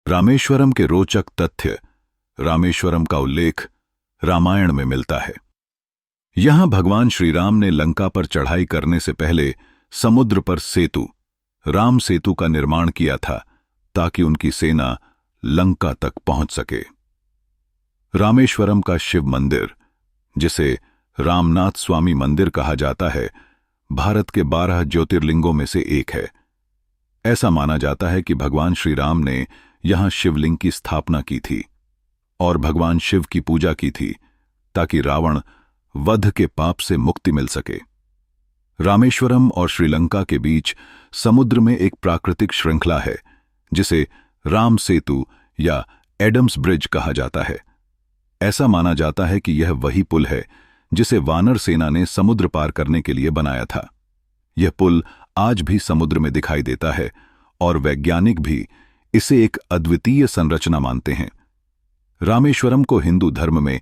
रामेश्वरम के रोचक तथ्य। रामेश्वरम का उल्लेख रामायण में मिलता है। यहां भगवान श्री राम ने लंका पर चढ़ाई करने से पहले समुद्र पर सेतु, राम सेतु का निर्माण किया था ताकि उनकी सेना लंका तक पहुंच सके। रामेश्वरम का शिव मंदिर, जिसे रामनाथ स्वामी मंदिर कहा जाता है, भारत के 12 ज्योतिर्लिंगों में से एक है। ऐसा माना जाता है कि भगवान श्री राम ने यहां शिवलिंग की स्थापना की थी और भगवान शिव की पूजा की थी ताकि रावण वध के पाप से मुक्ति मिल सके। रामेश्वरम और श्रीलंका के बीच समुद्र में एक प्राकृतिक श्रृंखला है जिसे राम सेतु या एडम्स ब्रिज कहा जाता है। ऐसा माना जाता है कि यह वही पुल है जिसे वानर सेना ने समुद्र पार करने के लिए बनाया था। यह पुल आज भी समुद्र में दिखाई देता है और वैज्ञानिक भी इसे एक अद्वितीय संरचना मानते हैं। रामेश्वरम को हिंदू धर्म में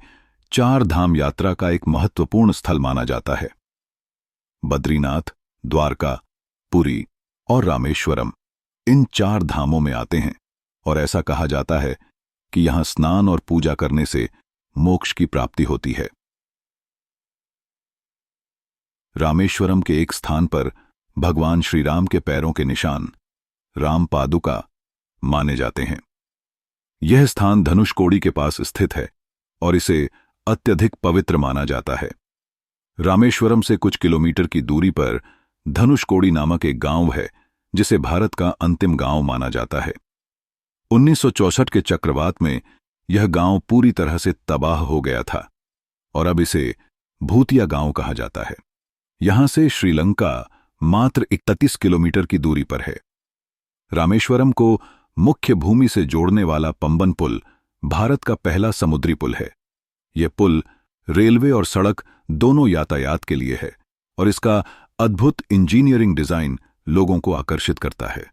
4 धाम यात्रा का एक महत्वपूर्ण स्थल माना जाता है। बद्रीनाथ, द्वारका, पुरी और रामेश्वरम इन 4 धामों में आते हैं और ऐसा कहा जाता है कि यहां स्नान और पूजा करने से मोक्ष की प्राप्ति होती है। रामेश्वरम के एक स्थान पर भगवान श्री राम के पैरों के निशान, राम पादुका, माने जाते हैं। यह स्थान धनुषकोडी के पास स्थित है और इसे अत्यधिक पवित्र माना जाता है। रामेश्वरम से कुछ किलोमीटर की दूरी पर धनुषकोडी नामक एक गांव है जिसे भारत का अंतिम गांव माना जाता है। 1964 के चक्रवात में यह गांव पूरी तरह से तबाह हो गया था और अब इसे भूतिया गांव कहा जाता है। यहां से श्रीलंका मात्र 31 किलोमीटर की दूरी पर है। रामेश्वरम को मुख्य भूमि से जोड़ने वाला पंबन पुल भारत का पहला समुद्री पुल है। यह पुल रेलवे और सड़क दोनों यातायात के लिए है और इसका अद्भुत इंजीनियरिंग डिजाइन लोगों को आकर्षित करता है।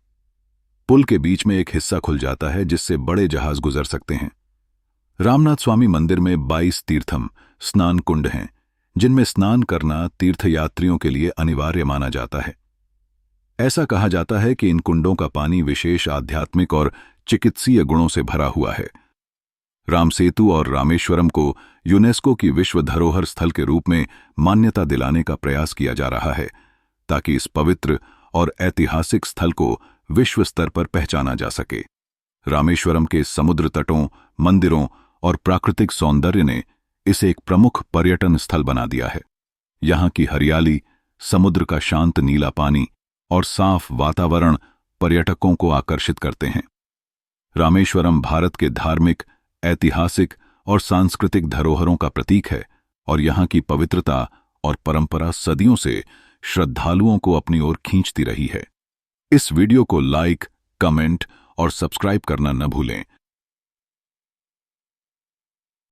पुल के बीच में एक हिस्सा खुल जाता है जिससे बड़े जहाज गुजर सकते हैं। रामनाथ स्वामी मंदिर में 22 तीर्थम स्नान कुंड हैं जिनमें स्नान करना तीर्थयात्रियों के लिए अनिवार्य माना जाता है। ऐसा कहा जाता है कि इन कुंडों का पानी विशेष आध्यात्मिक और चिकित्सीय गुणों से भरा हुआ है। राम सेतु और रामेश्वरम को यूनेस्को की विश्व धरोहर स्थल के रूप में मान्यता दिलाने का प्रयास किया जा रहा है ताकि इस पवित्र और ऐतिहासिक स्थल को विश्व स्तर पर पहचाना जा सके। रामेश्वरम के समुद्र तटों, मंदिरों और प्राकृतिक सौंदर्य ने इसे एक प्रमुख पर्यटन स्थल बना दिया है। यहां की हरियाली, समुद्र का शांत नीला पानी और साफ वातावरण पर्यटकों को आकर्षित करते हैं। रामेश्वरम भारत के धार्मिक, ऐतिहासिक और सांस्कृतिक धरोहरों का प्रतीक है और यहां की पवित्रता और परंपरा सदियों से श्रद्धालुओं को अपनी ओर खींचती रही है। इस वीडियो को लाइक, कमेंट और सब्सक्राइब करना न भूलें